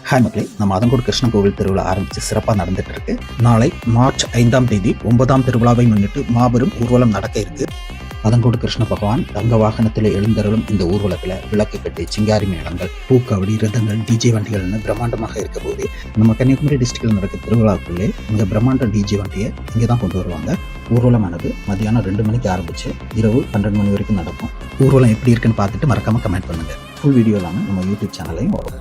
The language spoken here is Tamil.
ஹாய் மக்களே, நம்ம அதங்கோடு கிருஷ்ணன் கோவில் திருவிழா ஆரம்பித்து சிறப்பாக நடந்துட்டு இருக்கு. நாளை மார்ச் 5ஆம் தேதி 9ஆம் திருவிழாவை முன்னிட்டு மாபெரும் ஊர்வலம் நடக்க இருக்கு. அதங்கோடு கிருஷ்ண பகவான் தங்க வாகனத்தில் எழுந்தருளும் இந்த ஊர்வலத்தில் விளக்கு கட்டி, சிங்காரி மேளங்கள், பூக்காவடி, ரதங்கள், டிஜே வண்டிகள்னு பிரம்மாண்டமாக இருக்க போது நம்ம கன்னியாகுமரி டிஸ்ட்ரிக்டில் நடக்க திருவிழாவுக்குள்ளே இந்த பிரம்மாண்ட டிஜே வண்டியை இங்கே தான் கொண்டு வருவாங்க. ஊர்வலமானது மதியானம் 2 மணிக்கு ஆரம்பித்து இரவு 12 மணி வரைக்கும் நடக்கும். ஊர்வலம் எப்படி இருக்குன்னு பார்த்துட்டு மறக்காமல் கமெண்ட் பண்ணுங்கள். ஃபுல் வீடியோ இல்லாமல் நம்ம யூடியூப் சேனலையும் வரும்.